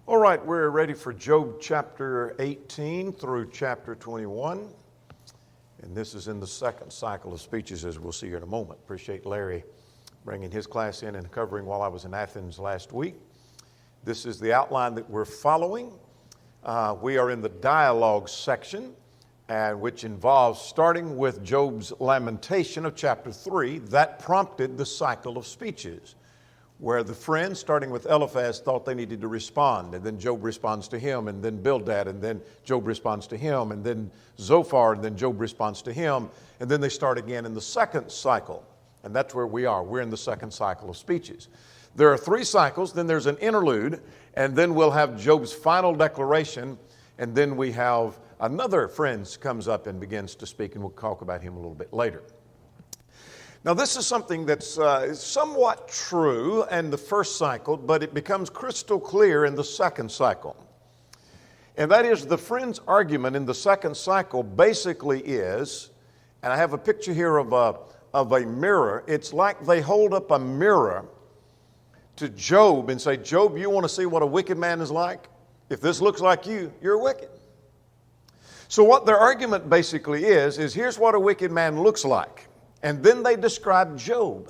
All right, we're ready for Job chapter 18 through chapter 21. And this is in the second cycle of speeches, as we'll see here in a moment. Appreciate Larry bringing his class in and covering while I was in Athens last week. This is the outline that we're following. We are in the dialogue section, which involves starting with Job's lamentation of chapter 3. That prompted the cycle of speeches, where the friends, starting with Eliphaz, thought they needed to respond. And then Job responds to him, and then Bildad, and then Job responds to him, and then Zophar, and then Job responds to him. And then they start again in the second cycle. And that's where we are. We're in the second cycle of speeches. There are 3 cycles, then there's an interlude, and then we'll have Job's final declaration, and then we have another friend comes up and begins to speak, and we'll talk about him a little bit later. Now, this is something that's somewhat true in the first cycle, but it becomes crystal clear in the second cycle. And that is, the friend's argument in the second cycle basically is, and I have a picture here of a mirror. It's like they hold up a mirror to Job and say, Job, you want to see what a wicked man is like? If this looks like you, you're wicked. So what their argument basically is here's what a wicked man looks like. And then they describe Job.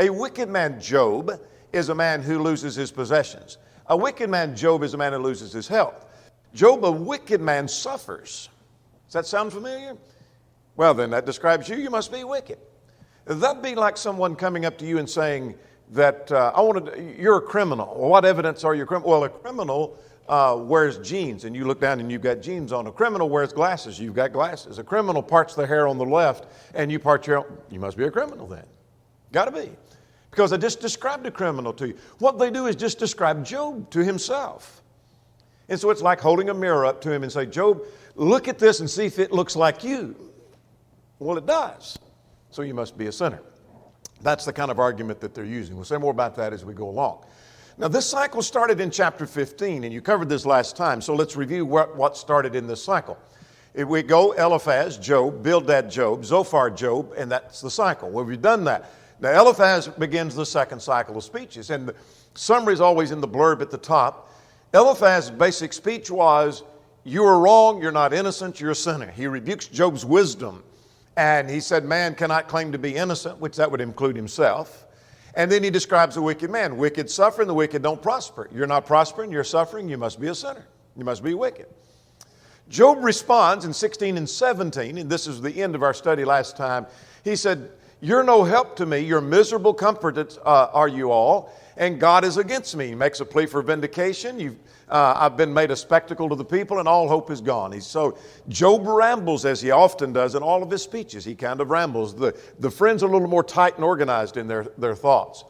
A wicked man, Job, is a man who loses his possessions. A wicked man, Job, is a man who loses his health. Job, a wicked man, suffers. Does that sound familiar? Well, then that describes you. You must be wicked. That'd be like someone coming up to you and saying that you're a criminal. Well, what evidence are you a criminal? Well, a criminal wears jeans, and you look down and you've got jeans on. A criminal wears glasses, you've got glasses. A criminal parts their hair on the left, and you part your own. You must be a criminal then. Got to be. Because I just described a criminal to you. What they do is just describe Job to himself. And so it's like holding a mirror up to him and say, Job, look at this and see if it looks like you. Well, it does. So you must be a sinner. That's the kind of argument that they're using. We'll say more about that as we go along. Now, this cycle started in chapter 15, and you covered this last time, so let's review what started in this cycle. If we go Eliphaz, Job, Bildad, Job, Zophar, Job, and that's the cycle. Well, we've done that. Now, Eliphaz begins the second cycle of speeches, and the summary is always in the blurb at the top. Eliphaz's basic speech was, you are wrong, you're not innocent, you're a sinner. He rebukes Job's wisdom, and he said, man cannot claim to be innocent, which that would include himself. And then he describes a wicked man. Wicked suffer and the wicked don't prosper. You're not prospering, you're suffering, you must be a sinner. You must be wicked. Job responds in 16 and 17, and this is the end of our study last time. He said, you're no help to me, you're miserable comforted are you all, and God is against me. He makes a plea for vindication. I've been made a spectacle to the people, and all hope is gone. So Job rambles, as he often does in all of his speeches. He kind of rambles. The friends are a little more tight and organized in their thoughts.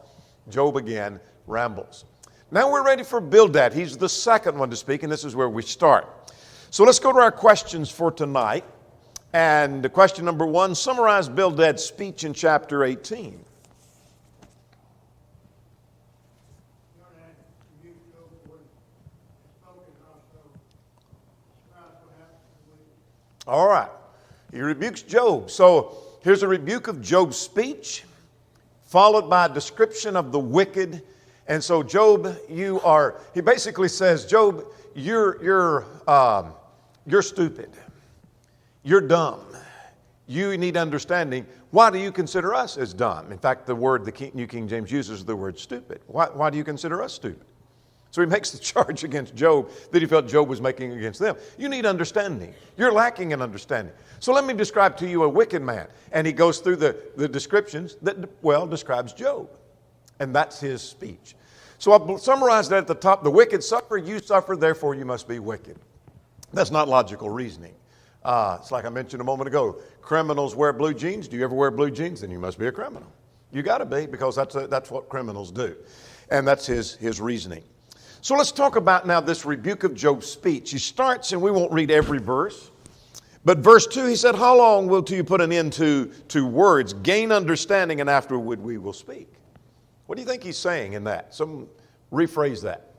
Job again rambles. Now we're ready for Bildad. He's the second one to speak, and this is where we start. So let's go to our questions for tonight. And question number 1, summarize Bildad's speech in chapter 18. All right. He rebukes Job. So here's a rebuke of Job's speech, followed by a description of the wicked. And so Job, he basically says, Job, you're stupid. You're dumb. You need understanding. Why do you consider us as dumb? In fact, the word the New King James uses the word stupid. Why do you consider us stupid? So he makes the charge against Job that he felt Job was making against them. You need understanding. You're lacking in understanding. So let me describe to you a wicked man. And he goes through the descriptions that, describes Job. And that's his speech. So I'll summarize that at the top. The wicked suffer, you suffer, therefore you must be wicked. That's not logical reasoning. It's like I mentioned a moment ago. Criminals wear blue jeans. Do you ever wear blue jeans? Then you must be a criminal. You got to be, because that's what criminals do. And that's his reasoning. So let's talk about now this rebuke of Job's speech. He starts, and we won't read every verse, but verse 2, he said, how long will you put an end to words? Gain understanding, and afterward we will speak. What do you think he's saying in that? Rephrase that.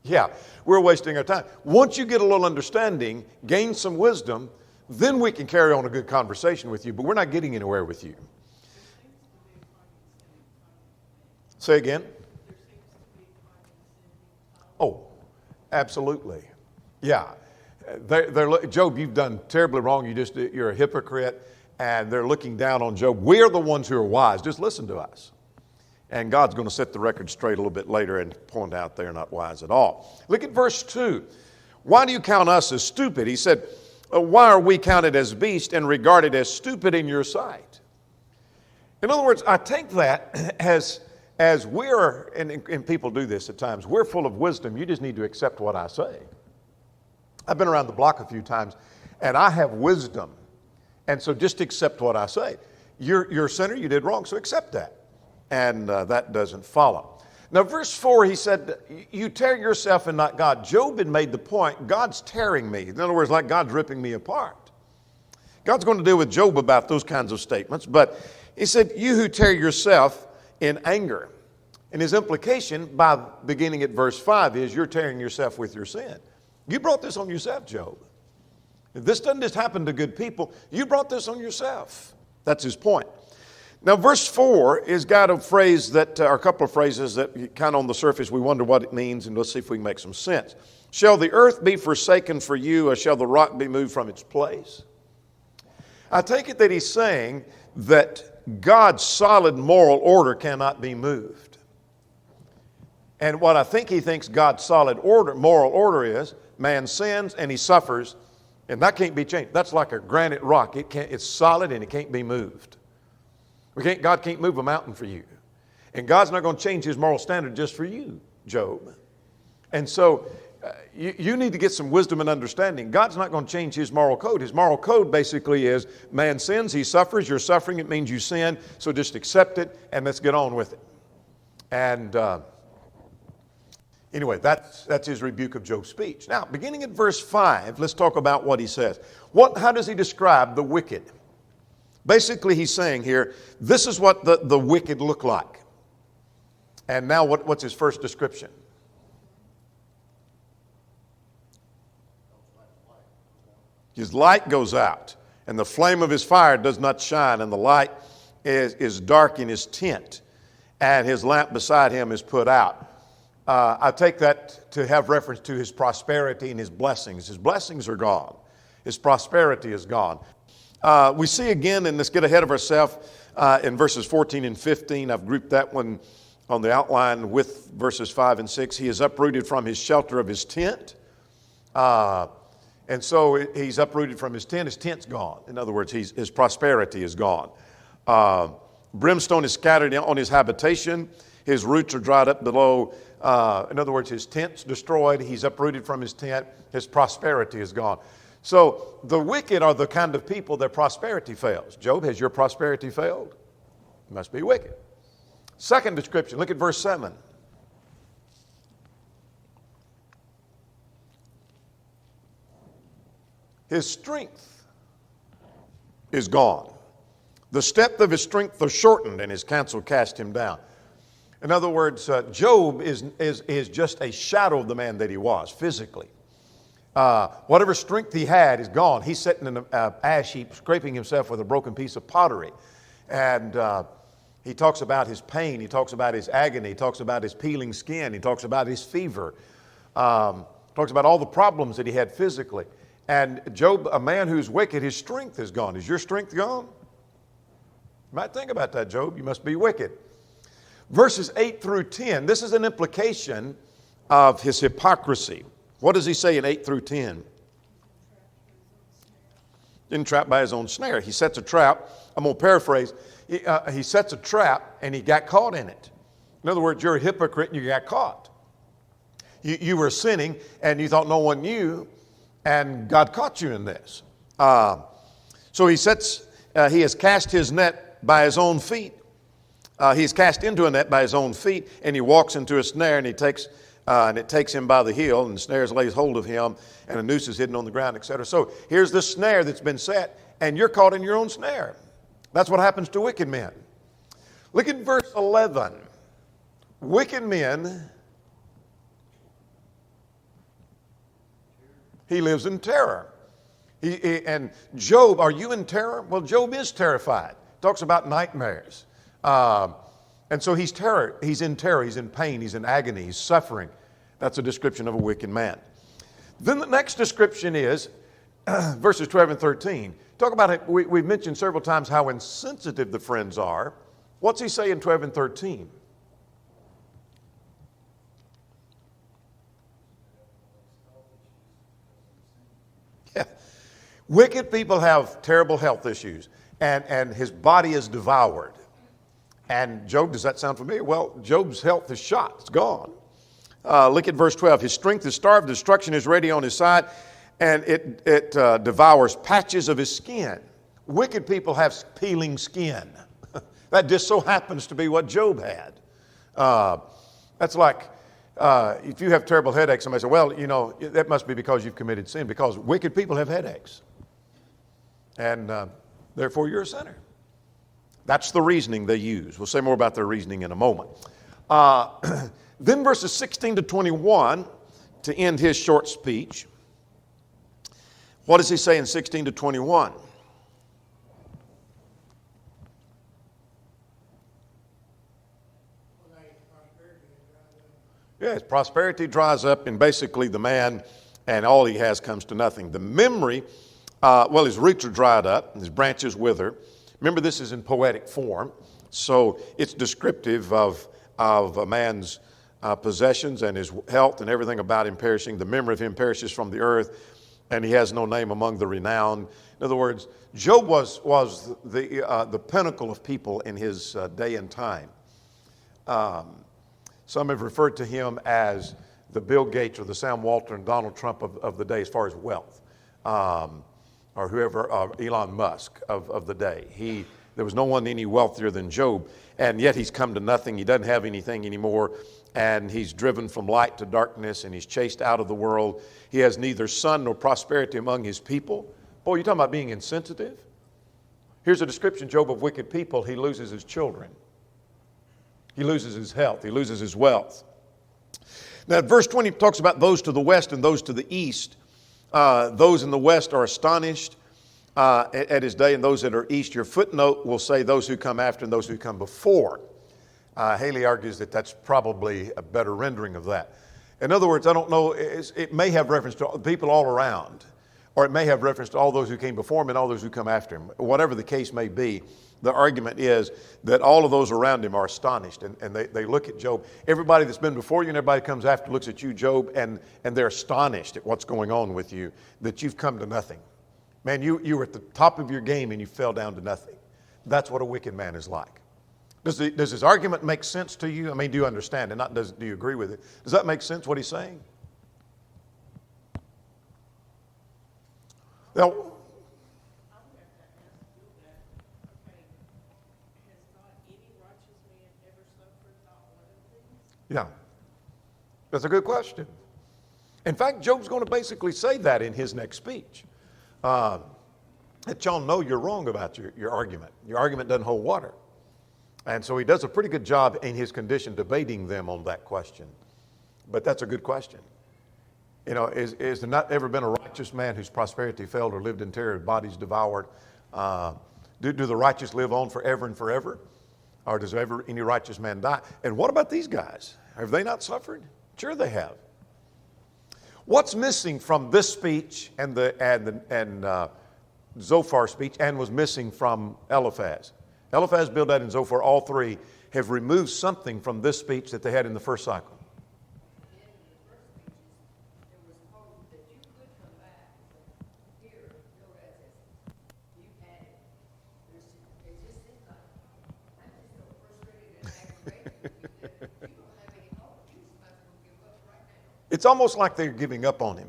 Yeah, we're wasting our time. Once you get a little understanding, gain some wisdom, then we can carry on a good conversation with you, but we're not getting anywhere with you. Say again. Oh, absolutely. Yeah. Job, you've done terribly wrong. You're a hypocrite. And they're looking down on Job. We're the ones who are wise. Just listen to us. And God's going to set the record straight a little bit later and point out they're not wise at all. Look at verse 2. Why do you count us as stupid? He said, why are we counted as beasts and regarded as stupid in your sight? In other words, I take that as we're, and people do this at times, we're full of wisdom. You just need to accept what I say. I've been around the block a few times, and I have wisdom. And so just accept what I say. You're a sinner, you did wrong, so accept that. And that doesn't follow. Now, verse 4, he said, you tear yourself and not God. Job had made the point, God's tearing me. In other words, like God's ripping me apart. God's going to deal with Job about those kinds of statements. But he said, you who tear yourself in anger. And his implication, by beginning at verse 5, is you're tearing yourself with your sin. You brought this on yourself, Job. This doesn't just happen to good people. You brought this on yourself. That's his point. Now, verse 4 has got a phrase that, or a couple of phrases that kind of on the surface we wonder what it means, and let's see if we can make some sense. Shall the earth be forsaken for you, or shall the rock be moved from its place? I take it that he's saying that God's solid moral order cannot be moved. And what I think he thinks God's solid order, moral order is, man sins and he suffers, and that can't be changed. That's like a granite rock. It's solid and it can't be moved. God can't move a mountain for you. And God's not going to change his moral standard just for you, Job. And so you need to get some wisdom and understanding. God's not going to change his moral code. His moral code basically is man sins, he suffers, you're suffering, it means you sin, so just accept it and let's get on with it. And anyway, that's his rebuke of Job's speech. Now, beginning at verse 5, let's talk about what he says. How does he describe the wicked? Basically, he's saying here, this is what the wicked look like. And now what's his first description? His light goes out, and the flame of his fire does not shine, and the light is dark in his tent, and his lamp beside him is put out. I take that to have reference to his prosperity and his blessings. His blessings are gone. His prosperity is gone. We see again, and let's get ahead of ourselves, in verses 14 and 15. I've grouped that one on the outline with verses 5 and 6. He is uprooted from his shelter of his tent. And so he's uprooted from his tent. His tent's gone. In other words, his prosperity is gone. Brimstone is scattered on his habitation. His roots are dried up below. In other words, his tent's destroyed. He's uprooted from his tent. His prosperity is gone. So the wicked are the kind of people their prosperity fails. Job, has your prosperity failed? You must be wicked. Second description, look at verse 7. His strength is gone. The step of his strength was shortened, and his counsel cast him down. In other words, Job is just a shadow of the man that he was physically. Whatever strength he had is gone. He's sitting in an ash heap, scraping himself with a broken piece of pottery. And he talks about his pain. He talks about his agony. He talks about his peeling skin. He talks about his fever. Talks about all the problems that he had physically. And Job, a man who's wicked, his strength is gone. Is your strength gone? You might think about that, Job. You must be wicked. Verses 8 through 10, this is an implication of his hypocrisy. What does he say in 8 through 10? Entrapped by his own snare. He sets a trap. I'm going to paraphrase. He sets a trap and he got caught in it. In other words, you're a hypocrite and you got caught. You were sinning and you thought no one knew, and God caught you in this. So he has cast his net by his own feet. He's cast into a net by his own feet, and he walks into a snare, and it takes him by the heel, and the snare lays hold of him, and a noose is hidden on the ground, etc. So here's this snare that's been set, and you're caught in your own snare. That's what happens to wicked men. Look at verse 11. Wicked men, he lives in terror. And Job, are you in terror? Well, Job is terrified. Talks about nightmares. And so he's in terror, he's in pain, he's in agony, he's suffering. That's a description of a wicked man. Then the next description is verses 12 and 13. Talk about it. We've mentioned several times how insensitive the friends are. What's he say in 12 and 13? Yeah. Wicked people have terrible health issues, and his body is devoured. And Job, does that sound familiar? Well, Job's health is shot. It's gone. Look at verse 12. His strength is starved. Destruction is ready on his side. And it devours patches of his skin. Wicked people have peeling skin. That just so happens to be what Job had. That's like if you have terrible headaches, somebody says, well, you know, that must be because you've committed sin, because wicked people have headaches. And therefore you're a sinner. That's the reasoning they use. We'll say more about their reasoning in a moment. Then verses 16 to 21, to end his short speech. What does he say in 16 to 21? Yes, prosperity dries up, and basically the man and all he has comes to nothing. The memory, his roots are dried up, and his branches wither. Remember, this is in poetic form, so it's descriptive of a man's possessions and his health and everything about him perishing. The memory of him perishes from the earth, and he has no name among the renowned. In other words, Job was the pinnacle of people in his day and time. Some have referred to him as the Bill Gates or the Sam Walton and Donald Trump of the day as far as wealth, or whoever, Elon Musk of the day. There was no one any wealthier than Job, and yet he's come to nothing. He doesn't have anything anymore, and he's driven from light to darkness, and he's chased out of the world. He has neither son nor prosperity among his people. Boy, you're talking about being insensitive. Here's a description, Job, of wicked people. He loses his children. He loses his health. He loses his wealth. Now, verse 20 talks about those to the west and those to the east. Those in the west are astonished at his day, and those that are east. Your footnote will say those who come after and those who come before. Haley argues that that's probably a better rendering of that. In other words, I don't know, it may have reference to people all around, or it may have reference to all those who came before him and all those who come after him. Whatever the case may be, the argument is that all of those around him are astonished, and they look at Job. Everybody that's been before you and everybody comes after looks at you, Job, and they're astonished at what's going on with you, that you've come to nothing. Man, you were at the top of your game and you fell down to nothing. That's what a wicked man is like. Does his argument make sense to you? I mean, do you understand it? Do you agree with it? Does that make sense, what he's saying? Now, yeah, that's a good question. In fact, Job's going to basically say that in his next speech. That y'all know you're wrong about your argument. Your argument doesn't hold water. And so he does a pretty good job in his condition debating them on that question. But that's a good question. You know, is there not ever been a righteous man whose prosperity failed or lived in terror, bodies devoured? Do the righteous live on forever and forever? Or does ever any righteous man die? And what about these guys? Have they not suffered? Sure they have. What's missing from this speech and Zophar speech, and was missing from Eliphaz? Eliphaz, Bildad, and Zophar, all three have removed something from this speech that they had in the first cycle. It's almost like they're giving up on him.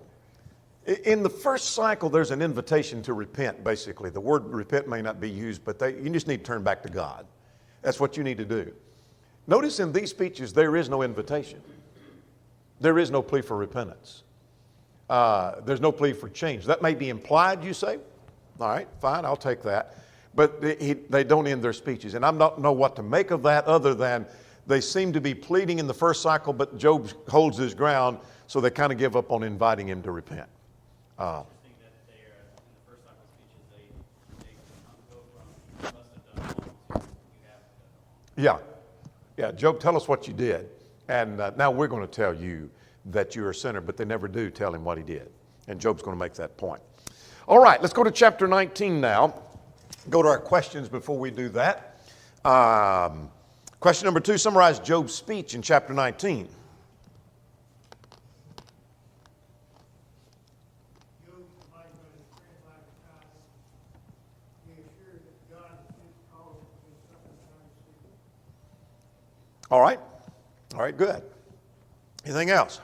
In the first cycle, there's an invitation to repent, basically. The word repent may not be used, but you just need to turn back to God. That's what you need to do. Notice in these speeches, there is no invitation. There is no plea for repentance. There's no plea for change. That may be implied, you say. All right, fine, I'll take that. But they don't end their speeches. And I don't know what to make of that other than they seem to be pleading in the first cycle, but Job holds his ground, so they kind of give up on inviting him to repent. Yeah. Job, tell us what you did. And now we're going to tell you that you're a sinner, but they never do tell him what he did. And Job's going to make that point. All right, let's go to chapter 19 now. Go to our questions before we do that. Question number 2, summarize Job's speech in chapter 19. All right. All right, good. Anything else?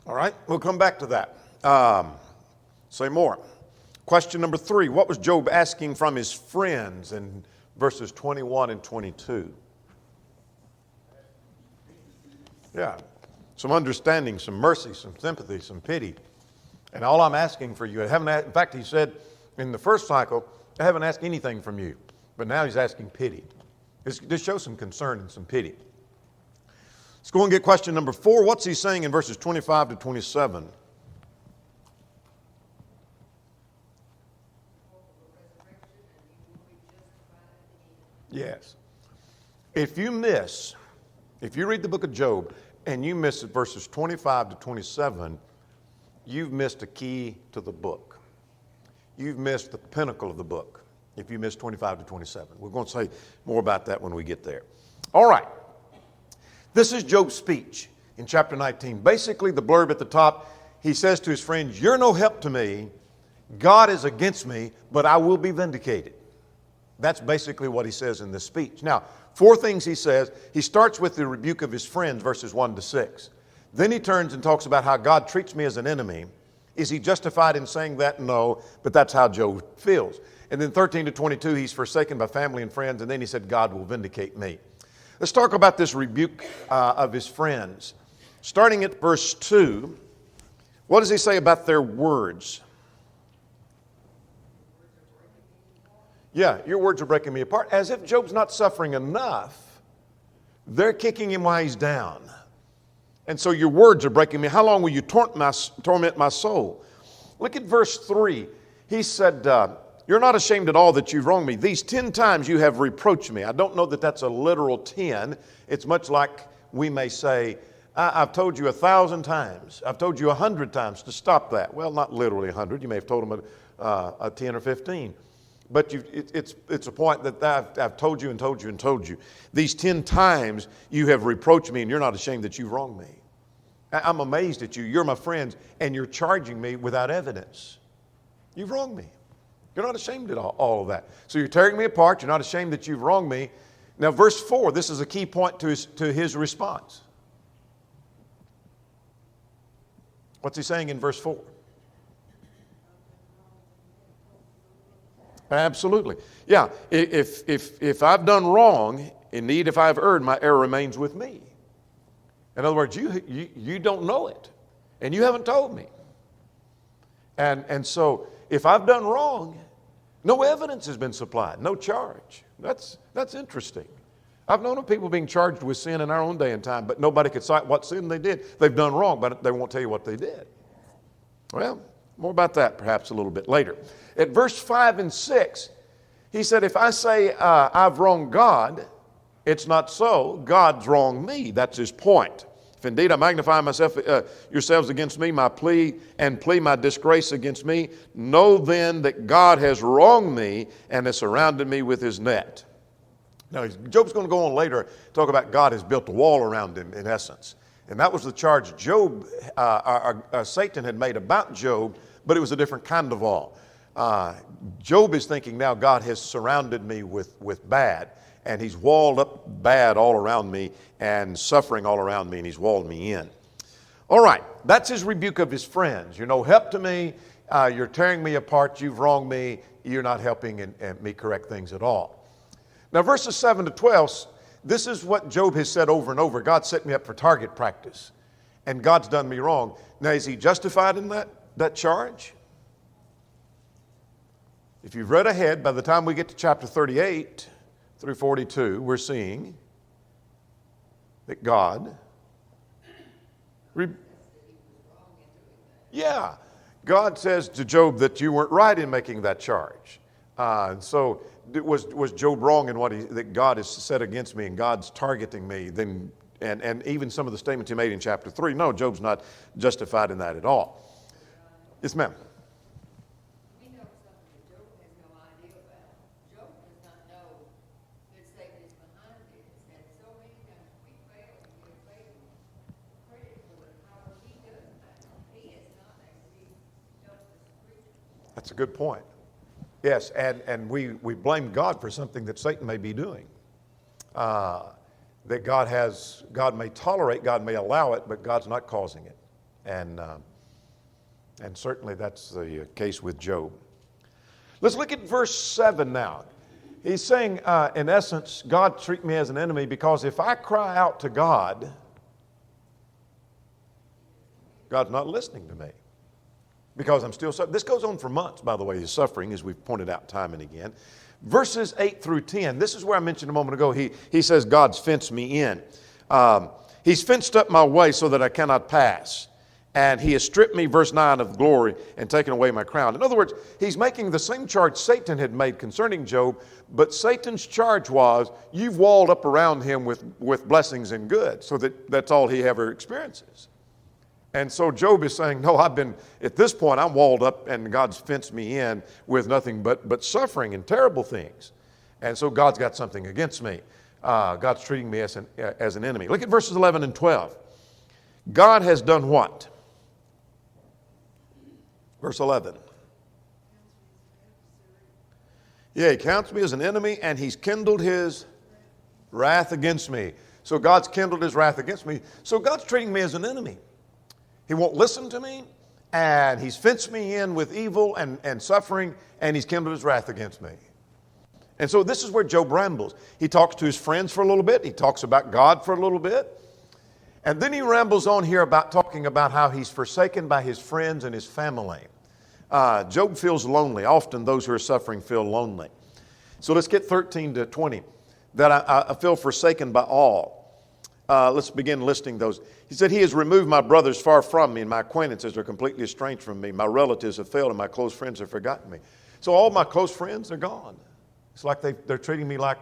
All right, we'll come back to that. Say more. Question number 3, what was Job asking from his friends in verses 21 and 22? Yeah, some understanding, some mercy, some sympathy, some pity. And all I'm asking for you, in fact, he said in the first cycle, I haven't asked anything from you. But now he's asking pity. This shows some concern and some pity. Let's go and get question number 4. What's he saying in verses 25 to 27? Yes. If you read the book of Job and you miss verses 25 to 27, you've missed a key to the book. You've missed the pinnacle of the book if you miss 25 to 27. We're going to say more about that when we get there. All right. This is Job's speech in chapter 19. Basically, the blurb at the top, he says to his friends, you're no help to me. God is against me, but I will be vindicated. That's basically what he says in this speech. Now, 4 things he says. He starts with the rebuke of his friends, verses 1 to 6. Then he turns and talks about how God treats me as an enemy. Is he justified in saying that? No, but that's how Job feels. And then 13 to 22, he's forsaken by family and friends, and then he said, God will vindicate me. Let's talk about this rebuke of his friends. Starting at verse 2, what does he say about their words? Yeah, your words are breaking me apart. As if Job's not suffering enough, they're kicking him while he's down. And so your words are breaking me. How long will you torment my soul? Look at verse 3. He said, you're not ashamed at all that you've wronged me. These 10 times you have reproached me. I don't know that that's a literal 10. It's much like we may say, I've told you 1,000 times. I've told you 100 times to stop that. Well, not literally 100. You may have told them a 10 or 15. But it's a point that I've told you and told you and told you. These 10 times you have reproached me and you're not ashamed that you've wronged me. I'm amazed at you. You're my friends and you're charging me without evidence. You've wronged me. You're not ashamed of all of that. So you're tearing me apart. You're not ashamed that you've wronged me. Now, verse 4, this is a key point to his response. What's he saying in verse 4? Absolutely. Yeah, if I've done wrong, indeed if I've erred, my error remains with me. In other words, you don't know it, and you haven't told me. And so if I've done wrong, no evidence has been supplied, no charge. That's interesting. I've known of people being charged with sin in our own day and time, but nobody could cite what sin they did. They've done wrong, but they won't tell you what they did. Well, more about that perhaps a little bit later. At verse 5 and 6, he said, if I say I've wronged God, it's not so. God's wronged me. That's his point. If indeed I magnify myself, yourselves against me, my plea my disgrace against me, know then that God has wronged me and has surrounded me with his net. Now, Job's going to go on later, talk about God has built a wall around him, in essence. And that was the charge Satan had made about Job, but it was a different kind of wall. Job is thinking now God has surrounded me with bad, and he's walled up bad all around me and suffering all around me, and he's walled me in. All right, that's his rebuke of his friends. You're no help to me. You're tearing me apart. You've wronged me. You're not helping and me correct things at all. Now, verses 7 to 12, this is what Job has said over and over. God set me up for target practice, and God's done me wrong. Now, is he justified in that charge? If you've read ahead, by the time we get to chapter 38 through 42, we're seeing that God, God says to Job that you weren't right in making that charge. And so was Job wrong in that God has set against me and God's targeting me? Then, and even some of the statements he made in chapter 3, no, Job's not justified in that at all. Yes, ma'am. We know something that Job has no idea about. Job does not know that Satan is behind this. And so many times we fail to give Satan credit for the power he does have. He is not actually justice creature. That's a good point. Yes, and we blame God for something that Satan may be doing. That God may tolerate, God may allow it, but God's not causing it. And certainly that's the case with Job. Let's look at verse 7 now. He's saying, in essence, God treat me as an enemy because if I cry out to God, God's not listening to me. Because I'm still suffering. This goes on for months, by the way, his suffering, as we've pointed out time and again. Verses 8 through 10, this is where I mentioned a moment ago, he says, God's fenced me in. He's fenced up my way so that I cannot pass. And he has stripped me, verse 9, of glory and taken away my crown. In other words, he's making the same charge Satan had made concerning Job, but Satan's charge was, you've walled up around him with blessings and good, so that's all he ever experiences. And so Job is saying, no, at this point, I'm walled up and God's fenced me in with nothing but suffering and terrible things. And so God's got something against me. God's treating me as an enemy. Look at verses 11 and 12. God has done what? Verse 11. Yeah, he counts me as an enemy and he's kindled his wrath against me. So God's kindled his wrath against me. So God's treating me as an enemy. He won't listen to me, and he's fenced me in with evil and suffering, and he's kindled his wrath against me. And so this is where Job rambles. He talks to his friends for a little bit. He talks about God for a little bit. And then he rambles on here about talking about how he's forsaken by his friends and his family. Job feels lonely. Often those who are suffering feel lonely. So let's get 13 to 20. That I feel forsaken by all. Let's begin listing those. He said, he has removed my brothers far from me, and my acquaintances are completely estranged from me. My relatives have failed, and my close friends have forgotten me. So all my close friends are gone. It's like they're treating me like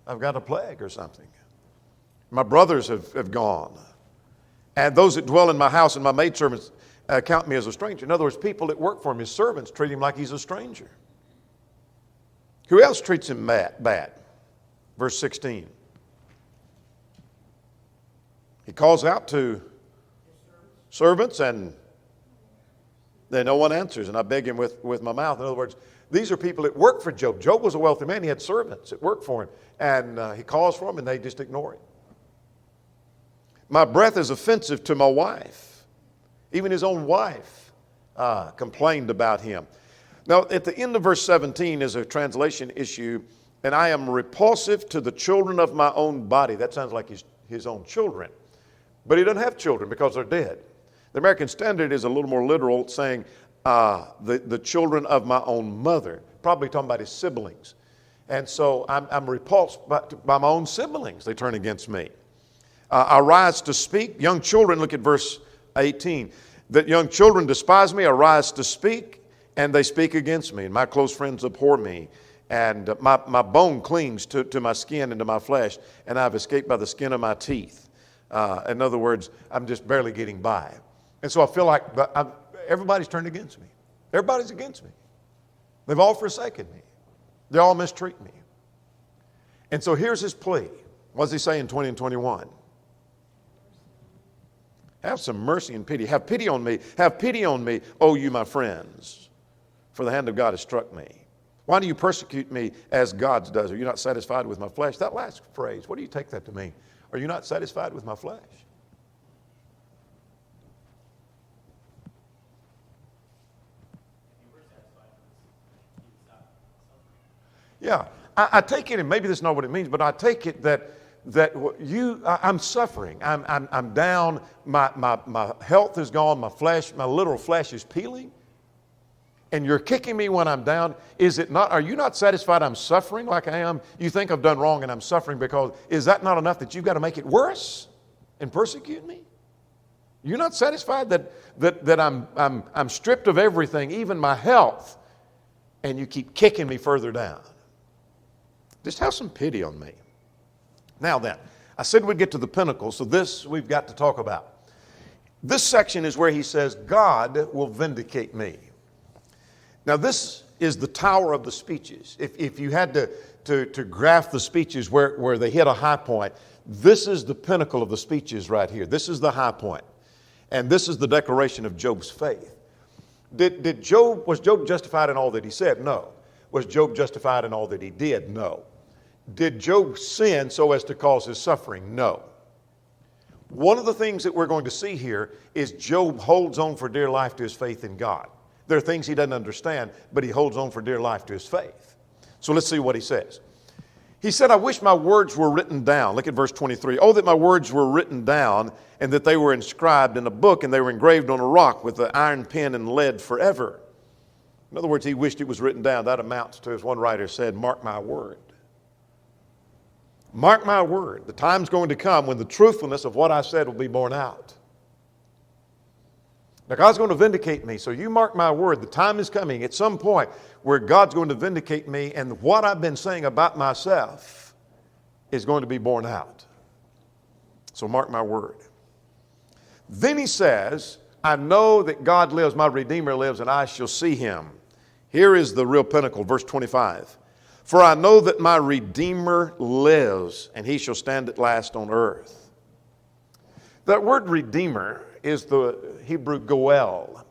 I've got a plague or something. My brothers have gone. And those that dwell in my house and my maidservants count me as a stranger. In other words, people that work for him, his servants, treat him like he's a stranger. Who else treats him bad? Verse 16. He calls out to servants and then no one answers. And I beg him with my mouth. In other words, these are people that work for Job. Job was a wealthy man. He had servants that worked for him. And he calls for them and they just ignore him. My breath is offensive to my wife. Even his own wife complained about him. Now, at the end of verse 17 is a translation issue. And I am repulsive to the children of my own body. That sounds like his own children. But he doesn't have children because they're dead. The American Standard is a little more literal, saying the children of my own mother, probably talking about his siblings. And so I'm repulsed by my own siblings. They turn against me. I rise to speak. Young children, look at verse 18. That young children despise me, I rise to speak, and they speak against me. And my close friends abhor me. And my bone clings to my skin and to my flesh, and I've escaped by the skin of my teeth. In other words, I'm just barely getting by. And so I feel like everybody's turned against me. Everybody's against me. They've all forsaken me. They all mistreat me. And so here's his plea. What does he say in 20 and 21? Have some mercy and pity. Have pity on me. Have pity on me, O you my friends, for the hand of God has struck me. Why do you persecute me as God does? Are you not satisfied with my flesh? That last phrase, what do you take that to mean? Are you not satisfied with my flesh? Yeah, I take it, and maybe that's not what it means, but I take it that I'm suffering. I'm down. My health is gone. My flesh, my literal flesh is peeling. And you're kicking me when I'm down. Is it not? Are you not satisfied I'm suffering like I am? You think I've done wrong and I'm suffering because, is that not enough that you've got to make it worse and persecute me? You're not satisfied that I'm stripped of everything, even my health. and you keep kicking me further down. Just have some pity on me. Now then, I said we'd get to the pinnacle, so this we've got to talk about. This section is where he says, God will vindicate me. Now this is the tower of the speeches. If you had to graph the speeches where they hit a high point, this is the pinnacle of the speeches right here. This is the high point. And this is the declaration of Job's faith. Was Job justified in all that he said? No. Was Job justified in all that he did? No. Did Job sin so as to cause his suffering? No. One of the things that we're going to see here is Job holds on for dear life to his faith in God. There are things he doesn't understand, but he holds on for dear life to his faith. So let's see what he says. He said, I wish my words were written down. Look at verse 23. Oh, that my words were written down and that they were inscribed in a book and they were engraved on a rock with an iron pen and lead forever. In other words, he wished it was written down. That amounts to, as one writer said, mark my word. Mark my word. The time's going to come when the truthfulness of what I said will be borne out. Now, God's going to vindicate me, so you mark my word. The time is coming at some point where God's going to vindicate me, and what I've been saying about myself is going to be borne out. So mark my word. Then he says, I know that God lives, my Redeemer lives, and I shall see him. Here is the real pinnacle, verse 25. For I know that my Redeemer lives, and he shall stand at last on earth. That word Redeemer is the Hebrew goel.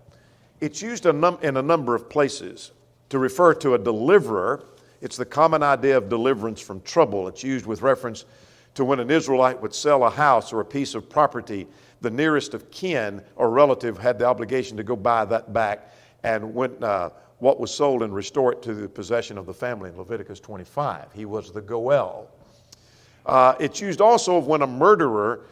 It's used in a number of places to refer to a deliverer. It's the common idea of deliverance from trouble. It's used with reference to when an Israelite would sell a house or a piece of property, the nearest of kin or relative had the obligation to go buy that back and what was sold and restore it to the possession of the family in Leviticus 25. He was the goel. It's used also of when a murderer,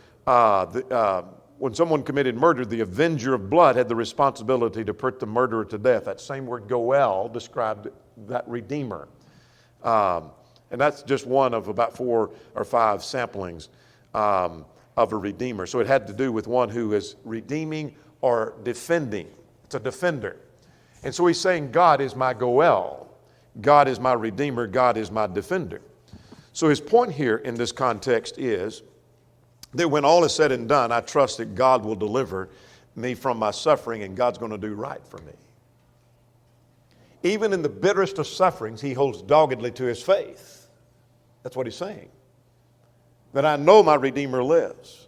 when someone committed murder, the avenger of blood had the responsibility to put the murderer to death. That same word goel described that redeemer. And that's just one of about 4 or 5 samplings of a redeemer. So it had to do with one who is redeeming or defending. It's a defender. And so he's saying, God is my goel. God is my redeemer. God is my defender. So his point here in this context is that when all is said and done, I trust that God will deliver me from my suffering and God's going to do right for me. Even in the bitterest of sufferings, he holds doggedly to his faith. That's what he's saying. That I know my Redeemer lives.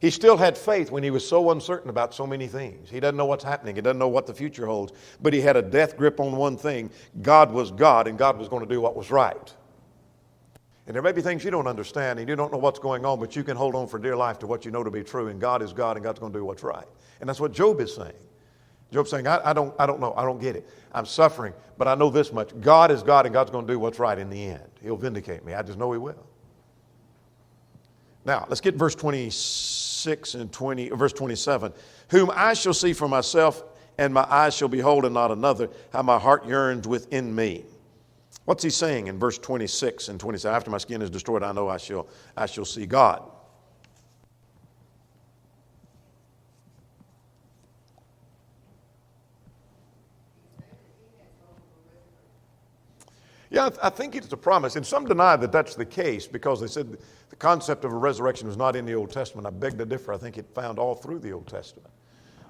He still had faith when he was so uncertain about so many things. He doesn't know what's happening. He doesn't know what the future holds. But he had a death grip on one thing. God was God, and God was going to do what was right. And there may be things you don't understand and you don't know what's going on, but you can hold on for dear life to what you know to be true, and God is God, and God's going to do what's right. And that's what Job is saying. Job's saying, I don't know. I don't get it. I'm suffering, but I know this much. God is God, and God's going to do what's right in the end. He'll vindicate me. I just know he will. Now, let's get verse 26 and verse 27. Whom I shall see for myself, and my eyes shall behold and not another, how my heart yearns within me. What's he saying in verse 26 and 27? After my skin is destroyed, I know I shall see God. Yeah, I think it's a promise. And some deny that that's the case because they said the concept of a resurrection was not in the Old Testament. I beg to differ. I think it found all through the Old Testament.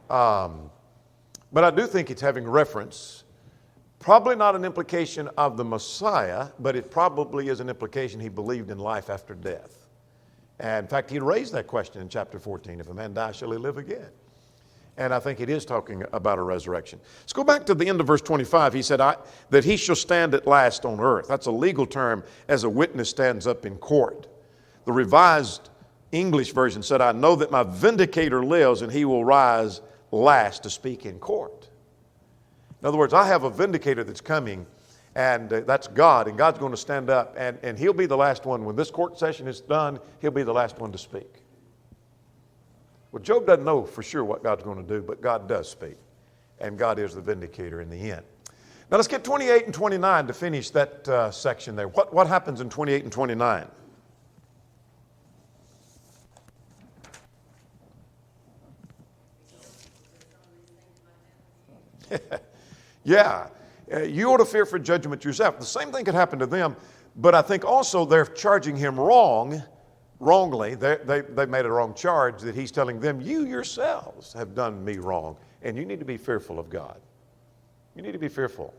But I do think it's having reference. Probably not an implication of the Messiah, but it probably is an implication he believed in life after death. And in fact, he raised that question in chapter 14. If a man die, shall he live again? And I think it is talking about a resurrection. Let's go back to the end of verse 25. He said, that he shall stand at last on earth. That's a legal term as a witness stands up in court. The Revised English version said, I know that my vindicator lives and he will rise last to speak in court. In other words, I have a vindicator that's coming, and that's God, and God's going to stand up, and he'll be the last one. When this court session is done, he'll be the last one to speak. Well, Job doesn't know for sure what God's going to do, but God does speak, and God is the vindicator in the end. Now let's get 28 and 29 to finish that section there. What happens in 28 and 29? Yeah. You ought to fear for judgment yourself. The same thing could happen to them, but I think also they're charging him wrongly. They made a wrong charge that he's telling them, you yourselves have done me wrong, and you need to be fearful of God. You need to be fearful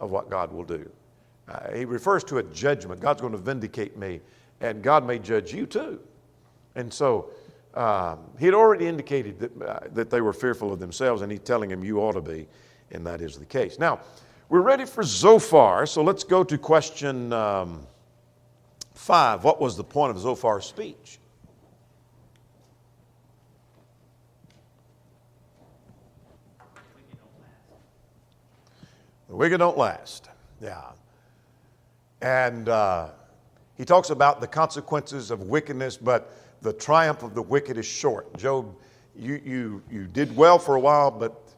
of what God will do. He refers to a judgment. God's going to vindicate me, and God may judge you too. And so he had already indicated that they were fearful of themselves, and he's telling them you ought to be, and that is the case. Now, we're ready for Zophar, so let's go to question 5. What was the point of Zophar's speech? The wicked don't last. Yeah. And he talks about the consequences of wickedness, but the triumph of the wicked is short. Job, you did well for a while, but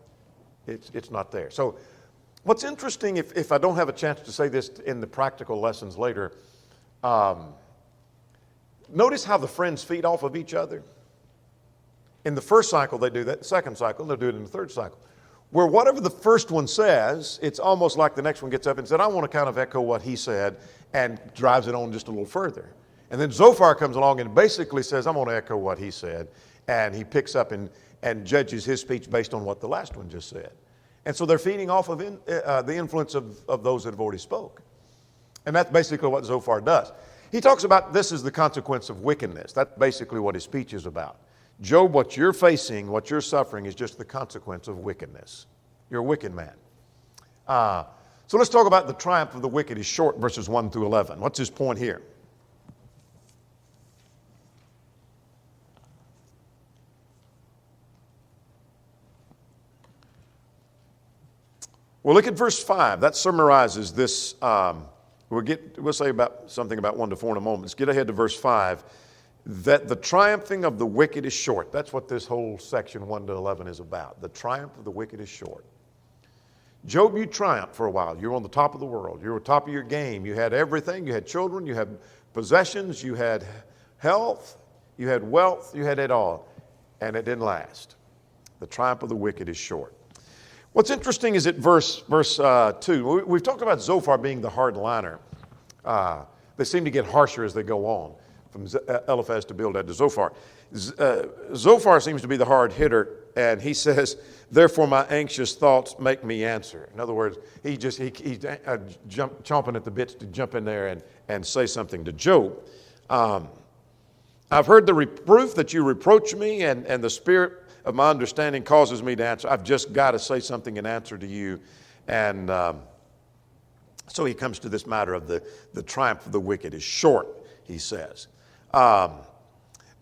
it's not there. So what's interesting, if I don't have a chance to say this in the practical lessons later, notice how the friends feed off of each other. In the first cycle, they do that. The second cycle, they'll do it in the third cycle. Where whatever the first one says, it's almost like the next one gets up and said, I want to kind of echo what he said, and drives it on just a little further. And then Zophar comes along and basically says, I'm going to echo what he said. And he picks up and judges his speech based on what the last one just said. And so they're feeding off of the influence of those that have already spoke. And that's basically what Zophar does. He talks about this is the consequence of wickedness. That's basically what his speech is about. Job, what you're facing, what you're suffering is just the consequence of wickedness. You're a wicked man. So let's talk about the triumph of the wicked is short, verses 1 through 11. What's his point here? Well, look at verse 5. That summarizes this. We'll say about something about 1 to 4 in a moment. Let's get ahead to verse 5. That the triumphing of the wicked is short. That's what this whole section 1 to 11 is about. The triumph of the wicked is short. Job, you triumphed for a while. You were on the top of the world. You were on top of your game. You had everything. You had children. You had possessions. You had health. You had wealth. You had it all. And it didn't last. The triumph of the wicked is short. What's interesting is at verse 2. We've talked about Zophar being the hard liner. They seem to get harsher as they go on, from Eliphaz to Bildad to Zophar. Zophar seems to be the hard hitter, and he says, therefore my anxious thoughts make me answer. In other words, he's chomping at the bits to jump in there and say something to Job. I've heard the reproof that you reproach me, and the spirit of my understanding causes me to answer. I've just got to say something in answer to you. And so he comes to this matter of the triumph of the wicked is short, he says. Now,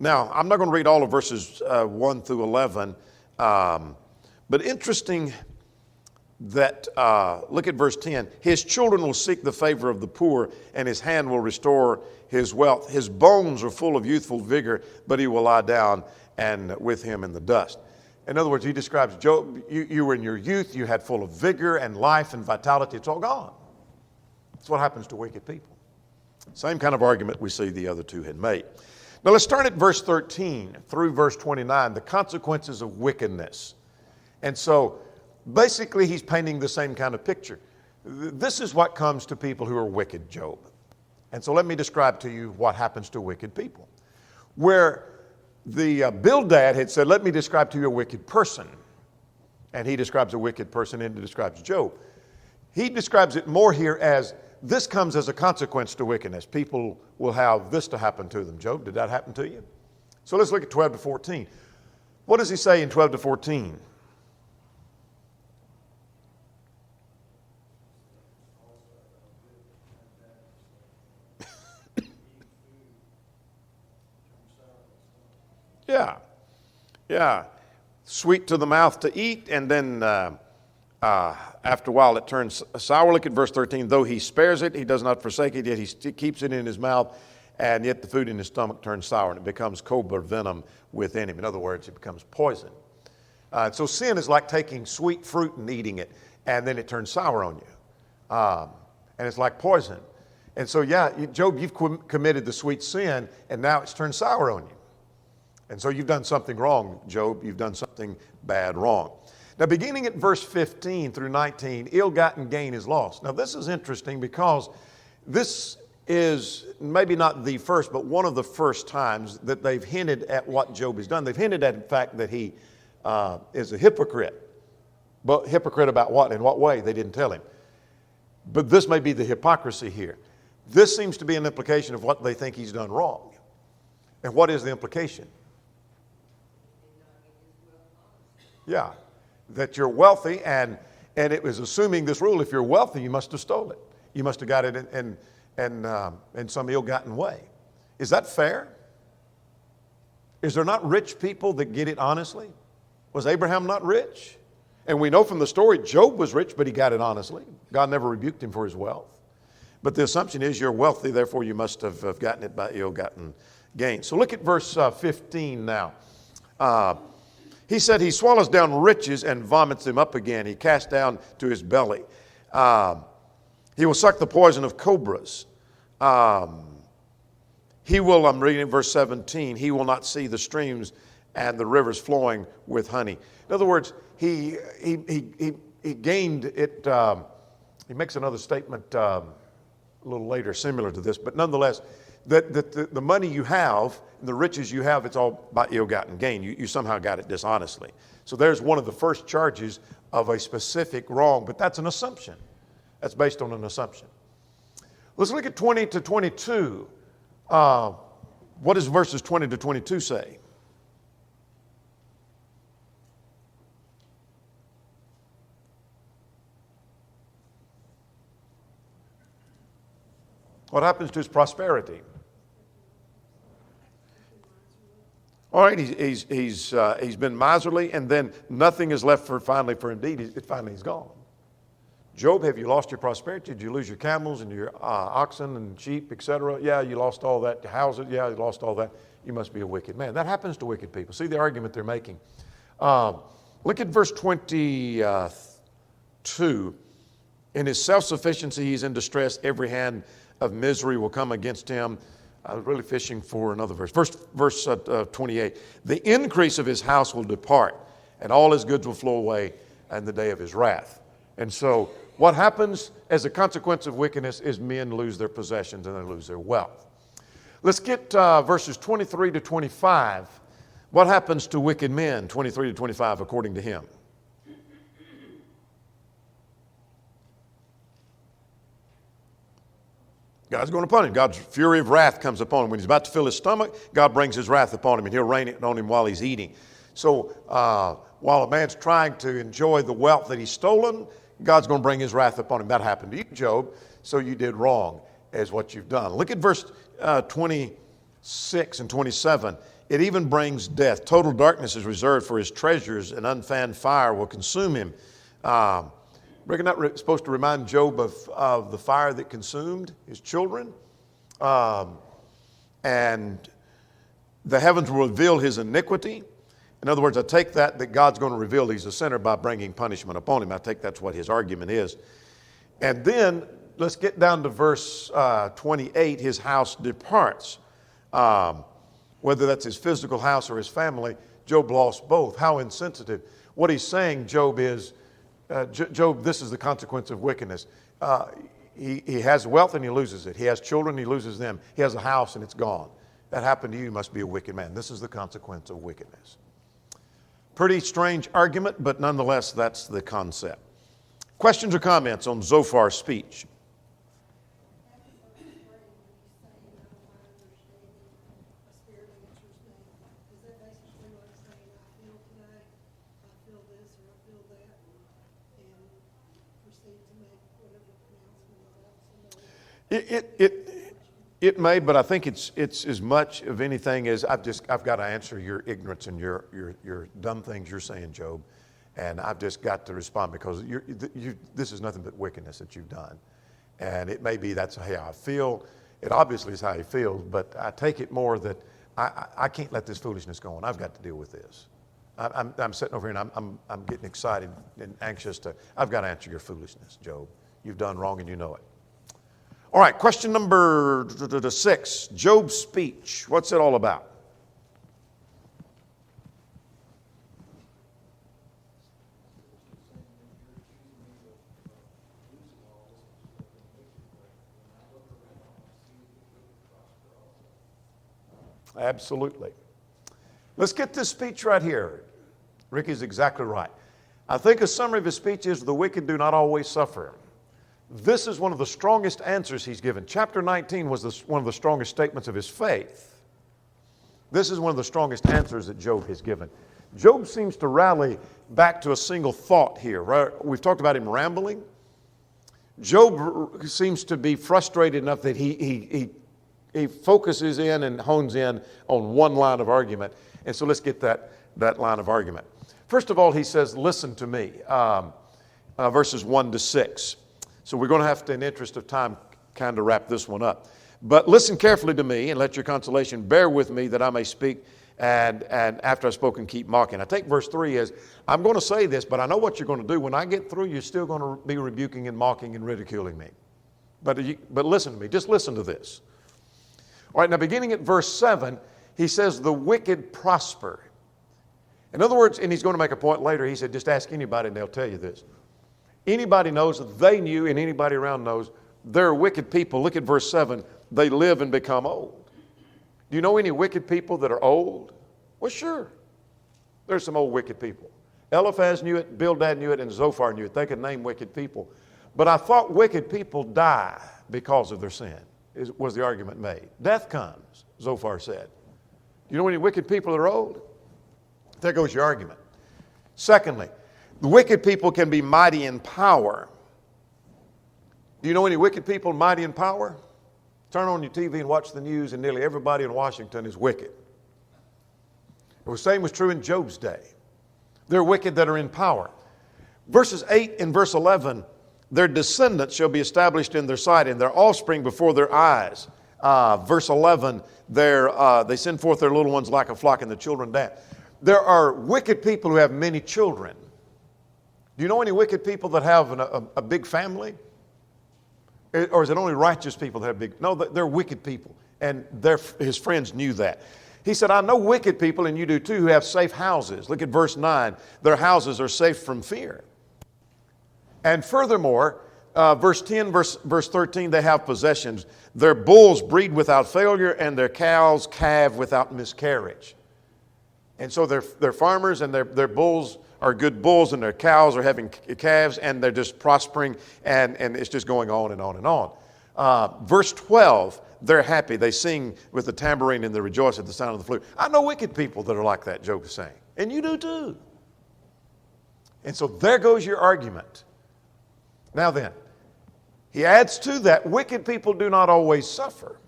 I'm not going to read all of verses 1 through 11, but interesting that, look at verse 10. His children will seek the favor of the poor, and his hand will restore his wealth. His bones are full of youthful vigor, but he will lie down and with him in the dust. In other words, he describes Job, you were in your youth, you had full of vigor and life and vitality. It's all gone. That's what happens to wicked people. Same kind of argument we see the other two had made. Now let's start at verse 13 through verse 29, the consequences of wickedness. And so basically he's painting the same kind of picture. This is what comes to people who are wicked, Job. And so let me describe to you what happens to wicked people. Where the Bildad had said, let me describe to you a wicked person. And he describes a wicked person and he describes Job. He describes it more here as this comes as a consequence to wickedness. People will have this to happen to them. Job, did that happen to you? So let's look at 12 to 14. What does he say in 12 to 14? Yeah. Sweet to the mouth to eat, and then after a while it turns sour. Look at verse 13. Though he spares it, he does not forsake it, yet he keeps it in his mouth, and yet the food in his stomach turns sour, and it becomes cobra venom within him. In other words, it becomes poison. So sin is like taking sweet fruit and eating it, and then it turns sour on you. And it's like poison. And so, Job, you've committed the sweet sin, and now it's turned sour on you. And so you've done something wrong, Job. You've done something bad wrong. Now, beginning at verse 15 through 19, ill-gotten gain is lost. Now, this is interesting because this is maybe not the first, but one of the first times that they've hinted at what Job has done. They've hinted at the fact that he is a hypocrite. But hypocrite about what? In what way? They didn't tell him. But this may be the hypocrisy here. This seems to be an implication of what they think he's done wrong. And what is the implication? Yeah, that you're wealthy, and it was assuming this rule: if you're wealthy, you must have stolen it. You must have got it in some ill-gotten way. Is that fair? Is there not rich people that get it honestly? Was Abraham not rich? And we know from the story, Job was rich, but he got it honestly. God never rebuked him for his wealth. But the assumption is you're wealthy, therefore you must have gotten it by ill-gotten gain. So look at verse 15 now. He said, he swallows down riches and vomits them up again. He casts down to his belly. He will suck the poison of cobras. He will, I'm reading verse 17, he will not see the streams and the rivers flowing with honey. In other words, he gained it. He makes another statement a little later similar to this, but nonetheless, that the money you have, the riches you have, it's all by ill-gotten gain. You somehow got it dishonestly. So there's one of the first charges of a specific wrong, but that's an assumption. That's based on an assumption. Let's look at 20 to 22. What does verses 20 to 22 say? What happens to his prosperity? All right, he's been miserly, and then nothing is left finally for him to eat. Finally, he's gone. Job, have you lost your prosperity? Did you lose your camels and your oxen and sheep, etc.? Yeah, you lost all that. Your houses, yeah, you lost all that. You must be a wicked man. That happens to wicked people. See the argument they're making. Look at verse 22. In his self-sufficiency, he's in distress. Every hand of misery will come against him. I was really fishing for another verse. Verse 28. The increase of his house will depart, and all his goods will flow away in the day of his wrath. And so what happens as a consequence of wickedness is men lose their possessions and they lose their wealth. Let's get verses 23 to 25. What happens to wicked men, 23 to 25, according to him? God's going to punish him. God's fury of wrath comes upon him. When he's about to fill his stomach, God brings his wrath upon him, and he'll rain it on him while he's eating. So while a man's trying to enjoy the wealth that he's stolen, God's going to bring his wrath upon him. That happened to you, Job, so you did wrong as what you've done. Look at verse 26 and 27. It even brings death. Total darkness is reserved for his treasures, and unfanned fire will consume him. Reckon that supposed to remind Job of the fire that consumed his children? And the heavens will reveal his iniquity. In other words, I take that God's going to reveal he's a sinner by bringing punishment upon him. I take that's what his argument is. And then let's get down to verse 28. His house departs. Whether that's his physical house or his family, Job lost both. How insensitive. What he's saying, Job, is, Job, this is the consequence of wickedness. He has wealth and he loses it. He has children, he loses them. He has a house and it's gone. That happened to you, you must be a wicked man. This is the consequence of wickedness. Pretty strange argument, but nonetheless, that's the concept. Questions or comments on Zophar's speech? It may, but I think it's as much of anything as I've got to answer your ignorance and your dumb things you're saying, Job, and I've just got to respond because this is nothing but wickedness that you've done, and it may be that's how I feel. It obviously is how he feels, but I take it more that I can't let this foolishness go on. I've got to deal with this. I'm sitting over here and I'm getting excited and anxious I've got to answer your foolishness, Job. You've done wrong and you know it. All right, question number 6, Job's speech. What's it all about? Absolutely. Let's get this speech right here. Ricky's exactly right. I think a summary of his speech is the wicked do not always suffer. This is one of the strongest answers he's given. Chapter 19 was one of the strongest statements of his faith. This is one of the strongest answers that Job has given. Job seems to rally back to a single thought here. Right? We've talked about him rambling. Job seems to be frustrated enough that he focuses in and hones in on one line of argument. And so let's get that line of argument. First of all, he says, listen to me, verses 1 to 6. So we're going to have to, in the interest of time, kind of wrap this one up. But listen carefully to me and let your consolation bear with me that I may speak and after I've spoken, keep mocking. I take verse 3 as, I'm going to say this, but I know what you're going to do. When I get through, you're still going to be rebuking and mocking and ridiculing me. But listen to me. Just listen to this. All right, now beginning at verse 7, he says, the wicked prosper. In other words, and he's going to make a point later, he said, just ask anybody and they'll tell you this. Anybody knows that they knew and anybody around knows they're wicked people. Look at verse 7. They live and become old. Do you know any wicked people that are old? Well, sure. There's some old wicked people. Eliphaz knew it, Bildad knew it, and Zophar knew it. They could name wicked people. But I thought wicked people die because of their sin, was the argument made. Death comes, Zophar said. Do you know any wicked people that are old? There goes your argument. Secondly, the wicked people can be mighty in power. Do you know any wicked people mighty in power? Turn on your TV and watch the news, and nearly everybody in Washington is wicked. The same was true in Job's day. They're wicked that are in power. Verses 8 and verse 11, their descendants shall be established in their sight, and their offspring before their eyes. Verse 11, they send forth their little ones like a flock, and the children dance. There are wicked people who have many children. Do you know any wicked people that have a big family? Or is it only righteous people that have big? No, they're wicked people. And his friends knew that. He said, I know wicked people, and you do too, who have safe houses. Look at verse 9. Their houses are safe from fear. And furthermore, verse 10, verse 13, they have possessions. Their bulls breed without failure, and their cows calve without miscarriage. And so they're farmers, and their bulls are good bulls, and their cows are having calves, and they're just prospering, and it's just going on and on and on. Verse 12, they're happy. They sing with the tambourine and they rejoice at the sound of the flute. I know wicked people that are like that, Job is saying. And you do too. And so there goes your argument. Now then, he adds to that, wicked people do not always suffer.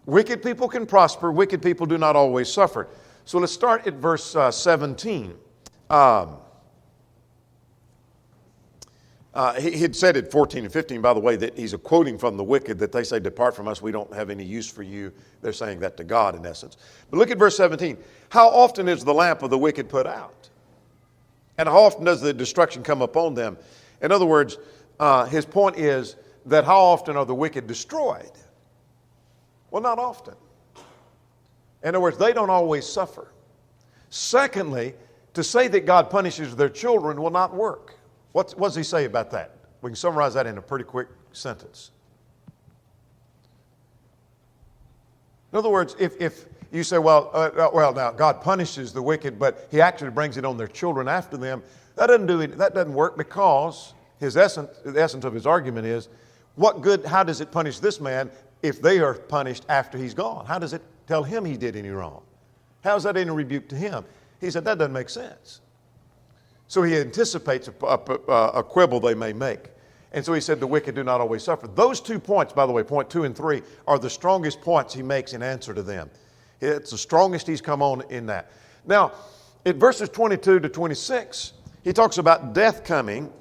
Wicked people can prosper. Wicked people do not always suffer. So let's start at verse 17. He had said at 14 and 15, by the way, that he's quoting from the wicked, that they say, depart from us, we don't have any use for you. They're saying that to God in essence. But look at verse 17. How often is the lamp of the wicked put out? And how often does the destruction come upon them? In other words, his point is that how often are the wicked destroyed? Well, not often. In other words, they don't always suffer. Secondly, to say that God punishes their children will not work. What does he say about that? We can summarize that in a pretty quick sentence. In other words, if you say, well, now God punishes the wicked, but he actually brings it on their children after them, that doesn't work, because the essence of his argument is, what good, how does it punish this man if they are punished after he's gone? How does it tell him he did any wrong? How is that any rebuke to him? He said, that doesn't make sense. So he anticipates a quibble they may make. And so he said, the wicked do not always suffer. Those 2 points, by the way, point 2 and 3, are the strongest points he makes in answer to them. It's the strongest he's come on in that. Now, in verses 22 to 26, he talks about death coming,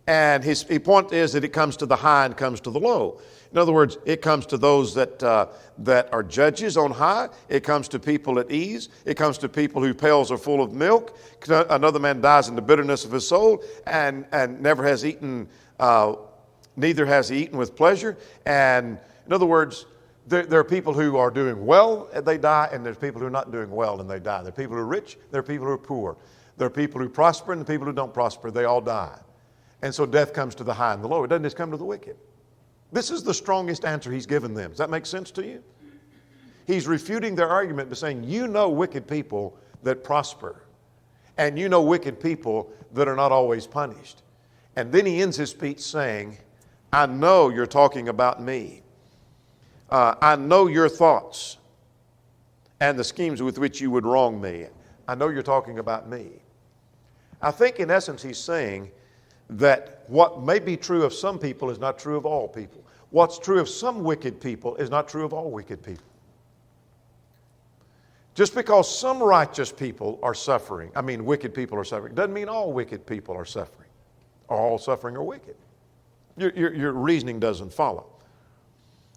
and his point is that it comes to the high and comes to the low. In other words, it comes to those that are judges on high. It comes to people at ease. It comes to people whose pails are full of milk. Another man dies in the bitterness of his soul and never has eaten, neither has he eaten with pleasure. And in other words, there are people who are doing well and they die, and there's people who are not doing well and they die. There are people who are rich, there are people who are poor. There are people who prosper and the people who don't prosper. They all die. And so death comes to the high and the low. It doesn't just come to the wicked. This is the strongest answer he's given them. Does that make sense to you? He's refuting their argument by saying, you know wicked people that prosper, and you know wicked people that are not always punished. And then he ends his speech saying, I know you're talking about me. I know your thoughts and the schemes with which you would wrong me. I know you're talking about me. I think in essence he's saying that what may be true of some people is not true of all people. What's true of some wicked people is not true of all wicked people. Just because some righteous people are suffering, wicked people are suffering, doesn't mean all wicked people are suffering. All suffering are wicked. Your reasoning doesn't follow.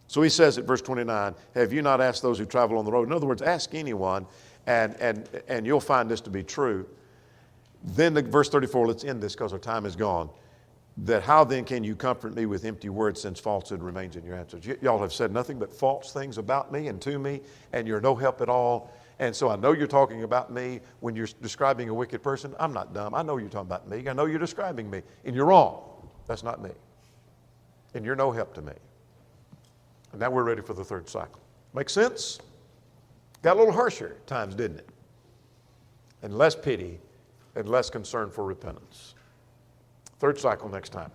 So he says at verse 29, have you not asked those who travel on the road? In other words, ask anyone, and you'll find this to be true. Then verse 34, let's end this because our time is gone. That how then can you comfort me with empty words since falsehood remains in your answers? Y'all have said nothing but false things about me and to me, and you're no help at all. And so I know you're talking about me when you're describing a wicked person. I'm not dumb. I know you're talking about me. I know you're describing me. And you're wrong. That's not me. And you're no help to me. And now we're ready for the third cycle. Make sense? Got a little harsher at times, didn't it? And less pity and less concern for repentance. Third cycle next time.